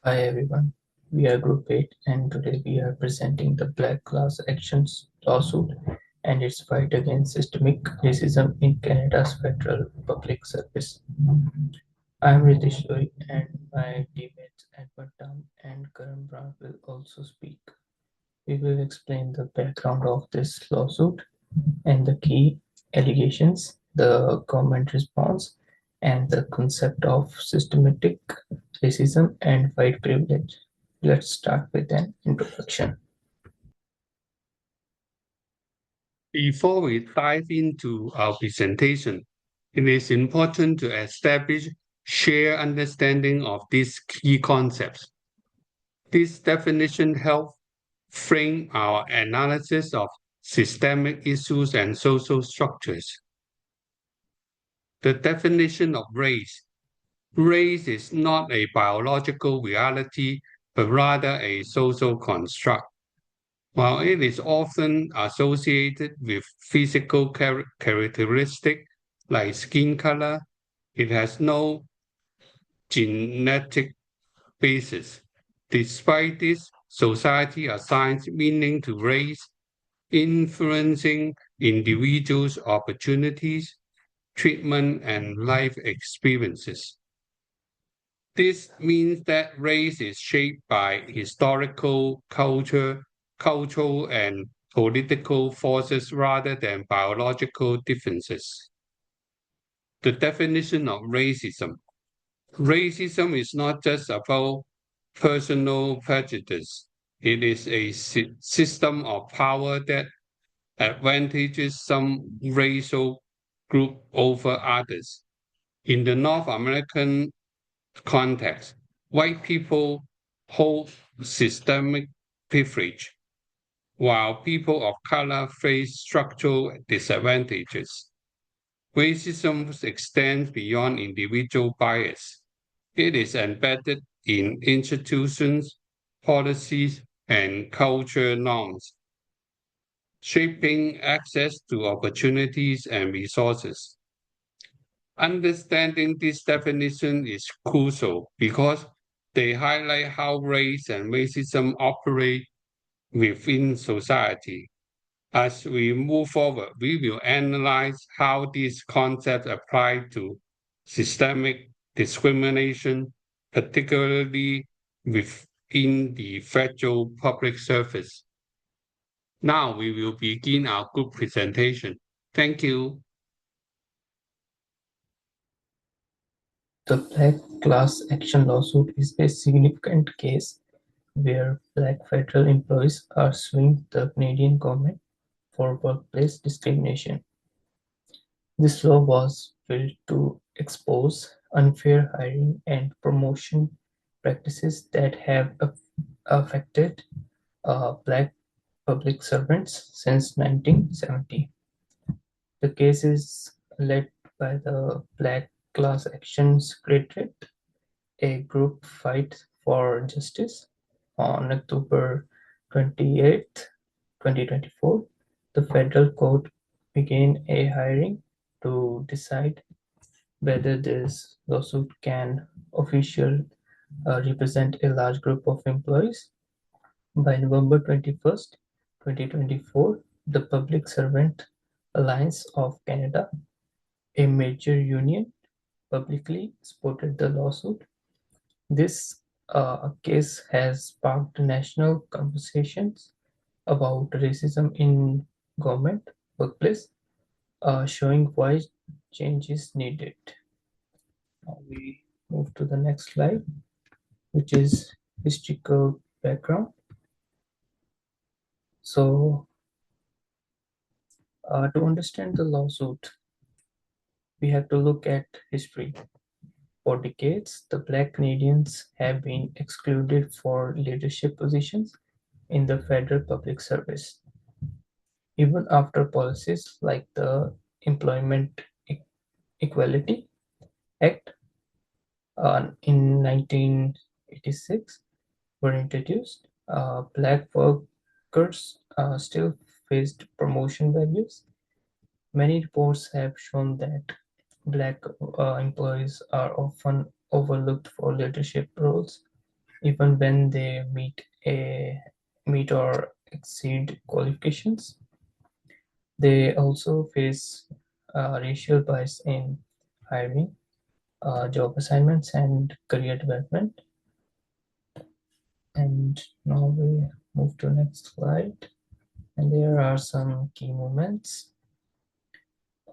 Hi everyone, we are Group 8 and today we are presenting the Black Class Actions lawsuit and its fight against systemic racism in Canada's Federal Public Service. I am Ritesh Roy and my teammates Edward Tam and Karan Brown will also speak. We will explain the background of this lawsuit and the key allegations, the government response, and the concept of systematic racism and white privilege. Let's start with an introduction. Before we dive into our presentation, it is important to establish shared understanding of these key concepts. This definition helps frame our analysis of systemic issues and social structures. The definition of race. Race is not a biological reality, but rather a social construct. While it is often associated with physical characteristics like skin color, it has no genetic basis. Despite this, society assigns meaning to race, influencing individuals' opportunities, treatment, and life experiences. This means that race is shaped by cultural, and political forces rather than biological differences. The definition of racism. Racism is not just about personal prejudice. It is a system of power that advantages some racial group over others. In the North American context, white people hold systemic privilege, while people of color face structural disadvantages. Racism extends beyond individual bias. It is embedded in institutions, policies, and cultural norms, shaping access to opportunities and resources. Understanding this definition is crucial because they highlight how race and racism operate within society. As we move forward, we will analyze how these concepts apply to systemic discrimination, particularly within the federal public service. Now we will begin our group presentation. Thank you. The Black Class Action lawsuit is a significant case where black federal employees are suing the Canadian government for workplace discrimination. This law was built to expose unfair hiring and promotion practices that have affected black public servants since 1970. The case is led by the Black Class Action Secretariat, a group fight for justice. On October 28, 2024, the federal court began a hearing to decide whether this lawsuit can officially represent a large group of employees. By November 21st, 2024, the Public Servant Alliance of Canada, a major union, publicly supported the lawsuit. This case has sparked national conversations about racism in government workplace, showing why change is needed. Now we move to the next slide, which is historical background. So, to understand the lawsuit, we have to look at history. For decades, the Black Canadians have been excluded for leadership positions in the federal public service. Even after policies like the Employment Equality Act in 1986 were introduced, black workers still faced promotion values. Many reports have shown that black employees are often overlooked for leadership roles even when they meet or exceed qualifications. They also face racial bias in hiring, job assignments, and career development. And now we move to next slide. And there are some key moments.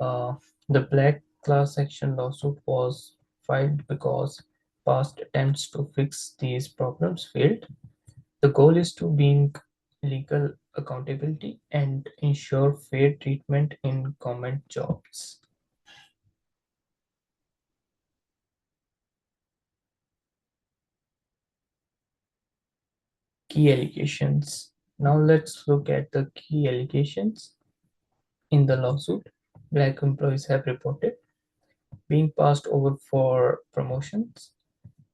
Uh, the Black class action lawsuit was filed because past attempts to fix these problems failed. The goal is to bring legal accountability and ensure fair treatment in government jobs. Key allegations. Now let's look at the key allegations in the lawsuit. Black employees have reported being passed over for promotions.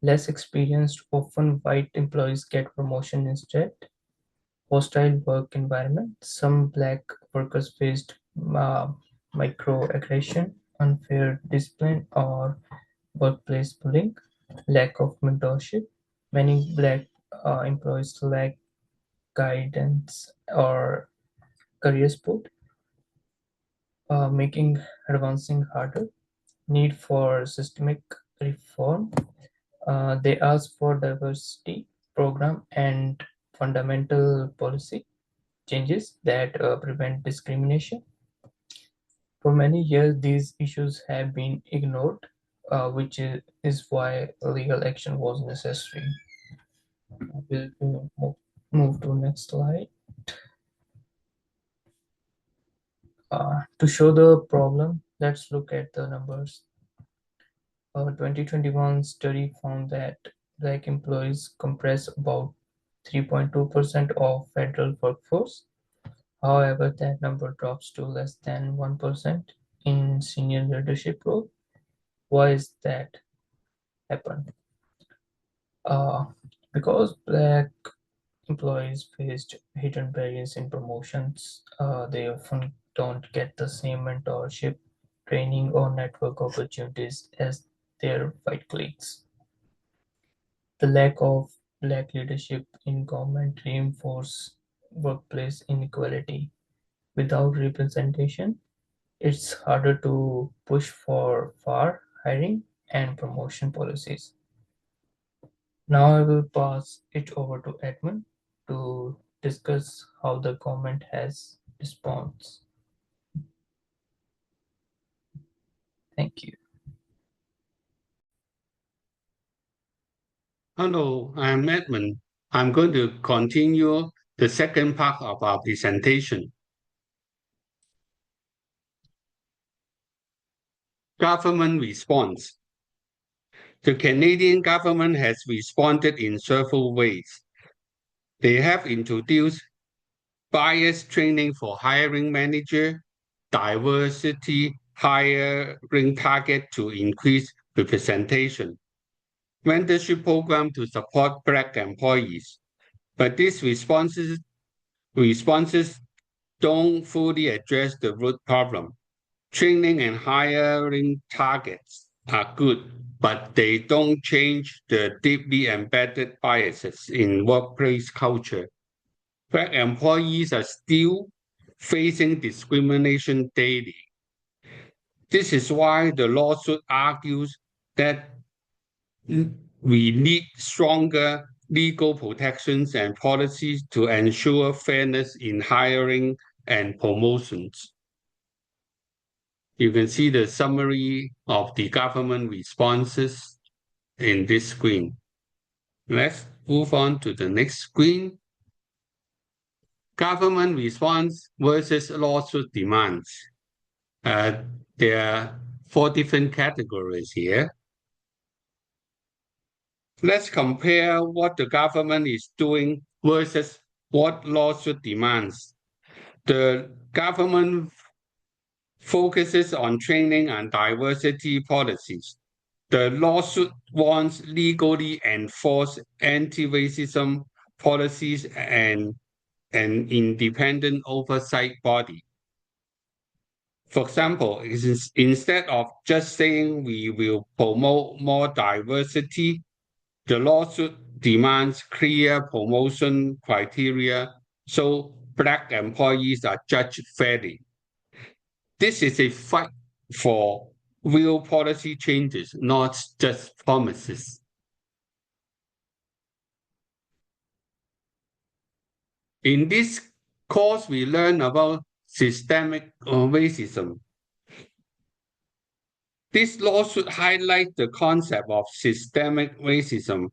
Less experienced, often white employees get promotion instead. Hostile work environment. Some black workers faced microaggression, unfair discipline, or workplace bullying. Lack of mentorship. Many black employees lack guidance or career support, making advancing harder. Need for systemic reform. They ask for diversity program and fundamental policy changes that prevent discrimination. For many years, these issues have been ignored, which is why legal action was necessary. We'll move to next slide. To show the problem, let's look at the numbers. A 2021 study found that black employees comprise about 3.2% of federal workforce. However, that number drops to less than 1% in senior leadership role. Why is that happen? Uh, because black employees faced hidden barriers in promotions. They often don't get the same mentorship, training, or network opportunities as their white colleagues. The lack of black leadership in government reinforces workplace inequality. Without representation, it's harder to push for fair hiring and promotion policies. Now I will pass it over to Edmund to discuss how the government has response. Thank you. Hello, I'm Edmund. I'm going to continue the second part of our presentation. Government response. The Canadian government has responded in several ways. They have introduced bias training for hiring manager, diversity hiring target to increase representation, mentorship program to support Black employees. But these responses don't fully address the root problem. Training and hiring targets are good, but they don't change the deeply embedded biases in workplace culture. Black employees are still facing discrimination daily. This is why the lawsuit argues that we need stronger legal protections and policies to ensure fairness in hiring and promotions. You can see the summary of the government responses in this screen. Let's move on to the next screen. Government response versus lawsuit demands. There are four different categories here. Let's compare what the government is doing versus what lawsuit demands. The government focuses on training and diversity policies. The lawsuit wants legally enforced anti-racism policies and an independent oversight body. For example, instead of just saying we will promote more diversity, the lawsuit demands clear promotion criteria so Black employees are judged fairly. This is a fight for real policy changes, not just promises. In this course, we learn about systemic racism. This law should highlight the concept of systemic racism.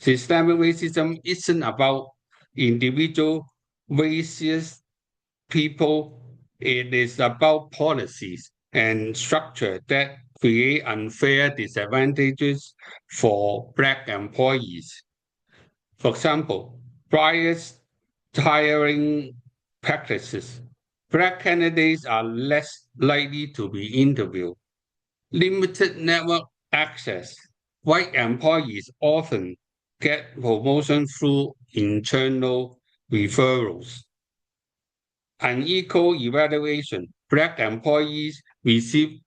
Systemic racism isn't about individual racist people, it is about policies and structure that create unfair disadvantages for Black employees. For example, biased hiring practices. Black candidates are less likely to be interviewed. Limited network access. White employees often get promotion through internal referrals. Unequal evaluation. Black employees receive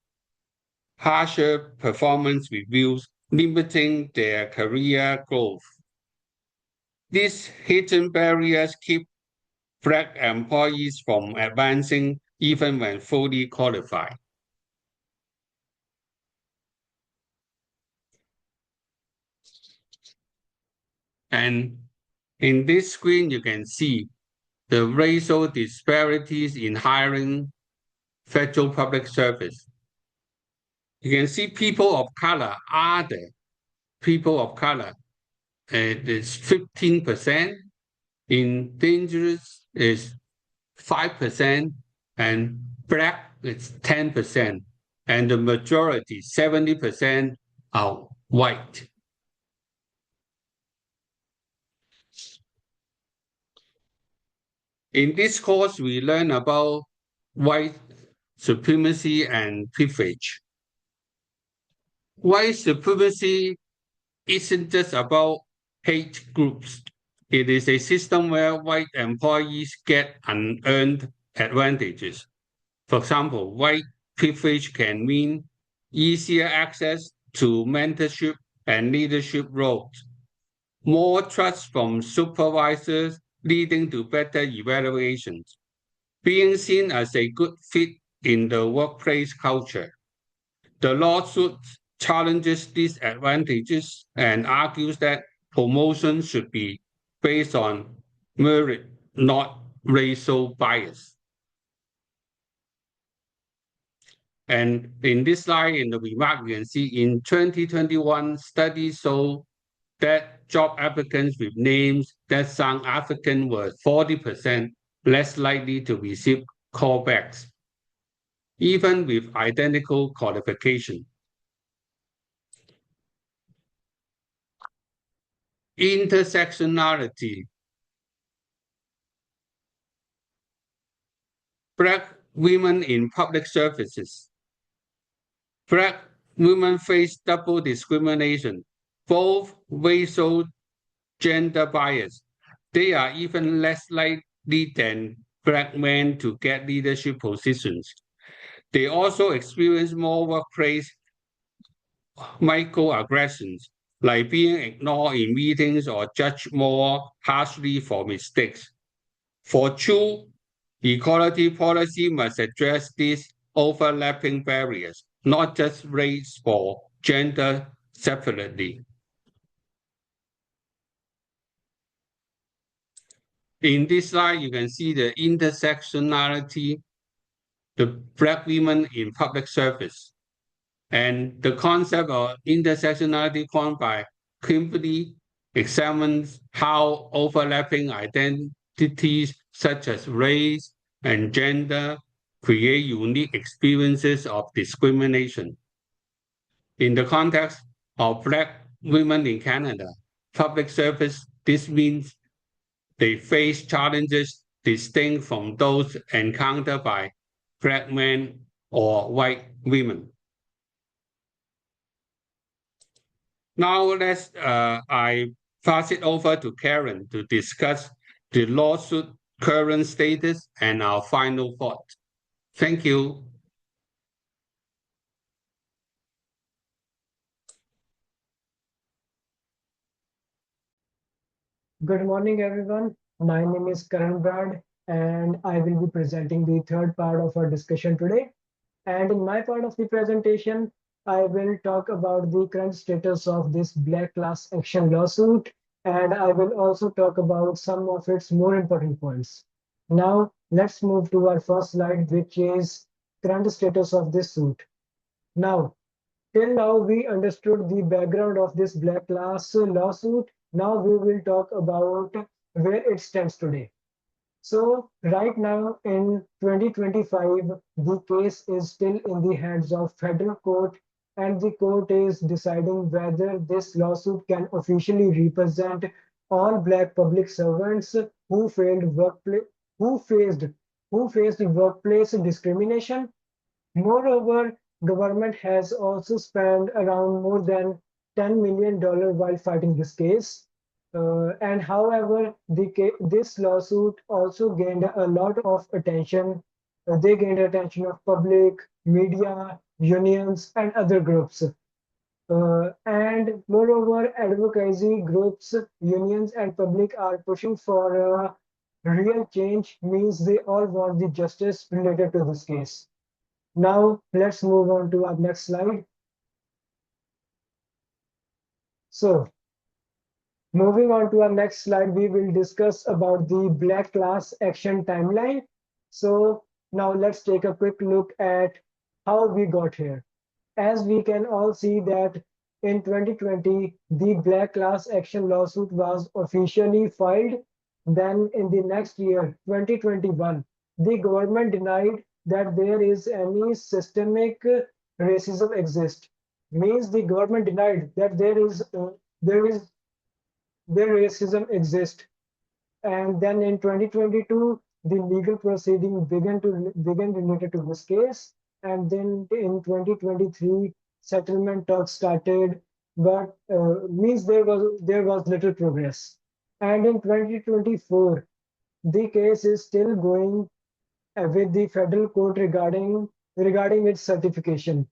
harsher performance reviews, limiting their career growth. These hidden barriers keep Black employees from advancing even when fully qualified. And in this screen, you can see the racial disparities in hiring federal public service. You can see people of color are the people of color. It's 15%, in dangerous is 5%, and Black is 10%, and the majority, 70%, are white. In this course, we learn about white supremacy and privilege. White supremacy isn't just about hate groups. It is a system where white employees get unearned advantages. For example, white privilege can mean easier access to mentorship and leadership roles, more trust from supervisors leading to better evaluations, being seen as a good fit in the workplace culture. The lawsuit challenges these advantages and argues that promotion should be based on merit, not racial bias. And in this slide, in the remark, you can see in 2021, studies show that job applicants with names that sound African were 40% less likely to receive callbacks, even with identical qualification. Intersectionality. Black women in public services. Black women face double discrimination, both racial gender bias. They are even less likely than Black men to get leadership positions. They also experience more workplace microaggressions, like being ignored in meetings or judged more harshly for mistakes. For true equality policy must address these overlapping barriers, not just race or gender separately. In this slide, you can see the intersectionality, the Black women in public service, and the concept of intersectionality coined by Kimberly examines how overlapping identities such as race and gender create unique experiences of discrimination. In the context of Black women in Canada, public service, this means they face challenges distinct from those encountered by Black men or white women. Now I pass it over to Karen to discuss the lawsuit current status and our final thought. Thank you. Good morning, everyone. My name is Karan Brad, and I will be presenting the third part of our discussion today. And in my part of the presentation, I will talk about the current status of this black class action lawsuit, and I will also talk about some of its more important points. Now, let's move to our first slide, which is current status of this suit. Now, till now, we understood the background of this black class lawsuit. Now we will talk about where it stands today. So right now in 2025, the case is still in the hands of federal court, and the court is deciding whether this lawsuit can officially represent all black public servants who failed workplace, who faced who faced workplace discrimination. Moreover, government has also spent around more than $10 million while fighting this case. And however, this lawsuit also gained a lot of attention. They gained attention of public, media, unions, and other groups. And moreover, advocacy groups, unions, and public are pushing for real change, means they all want the justice related to this case. Now let's move on to our next slide. So moving on to our next slide, we will discuss about the black class action timeline. So now let's take a quick look at how we got here. As we can all see that in 2020, the black class action lawsuit was officially filed. Then in the next year, 2021, the government denied that there is any systemic racism exist. Means the government denied that there is there racism exists. And then in 2022, the legal proceeding began related to this case. And then in 2023, settlement talks started, but means there was little progress. And in 2024, the case is still going with the federal court regarding its certification.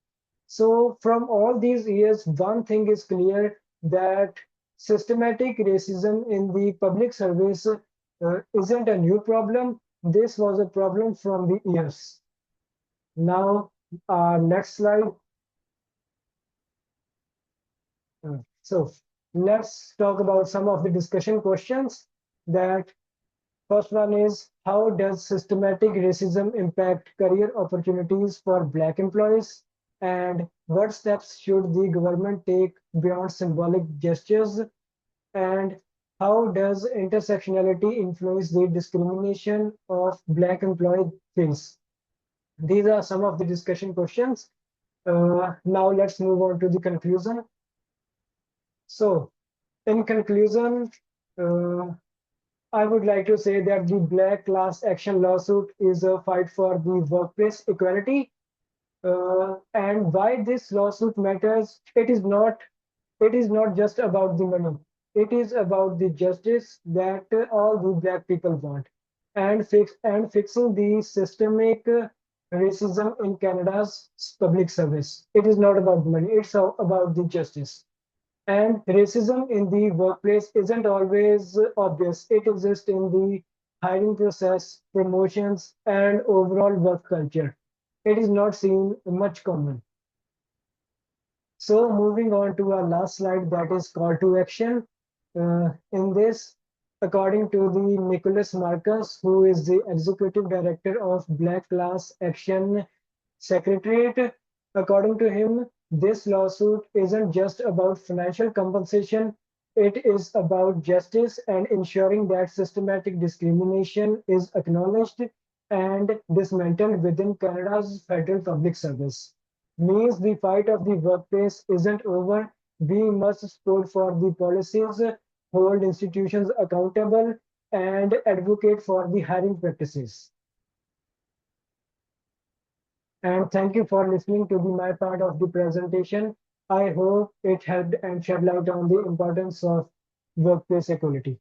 So from all these years, one thing is clear that systematic racism in the public service isn't a new problem. This was a problem from the years. Now, next slide. So let's talk about some of the discussion questions. That first one is, how does systematic racism impact career opportunities for Black employees? And what steps should the government take beyond symbolic gestures? And how does intersectionality influence the discrimination of Black employee face? These are some of the discussion questions. Now let's move on to the conclusion. So, in conclusion, uh, I would like to say that the Black Class Action lawsuit is a fight for the workplace equality. And why this lawsuit matters, it is not just about the money. It is about the justice that all the Black people want, and fixing the systemic racism in Canada's public service. It is not about money. It's about the justice. And racism in the workplace isn't always obvious. It exists in the hiring process, promotions, and overall work culture. It is not seen much common. So moving on to our last slide, that is call to action. In this, according to the Nicholas Marcus, who is the executive director of Black Class Action Secretariat, according to him, this lawsuit isn't just about financial compensation, it is about justice and ensuring that systematic discrimination is acknowledged and dismantled within Canada's federal public service. Means the fight of the workplace isn't over. We must support for the policies, hold institutions accountable, and advocate for the hiring practices. And thank you for listening to my part of the presentation. I hope it helped and shed light on the importance of workplace equality.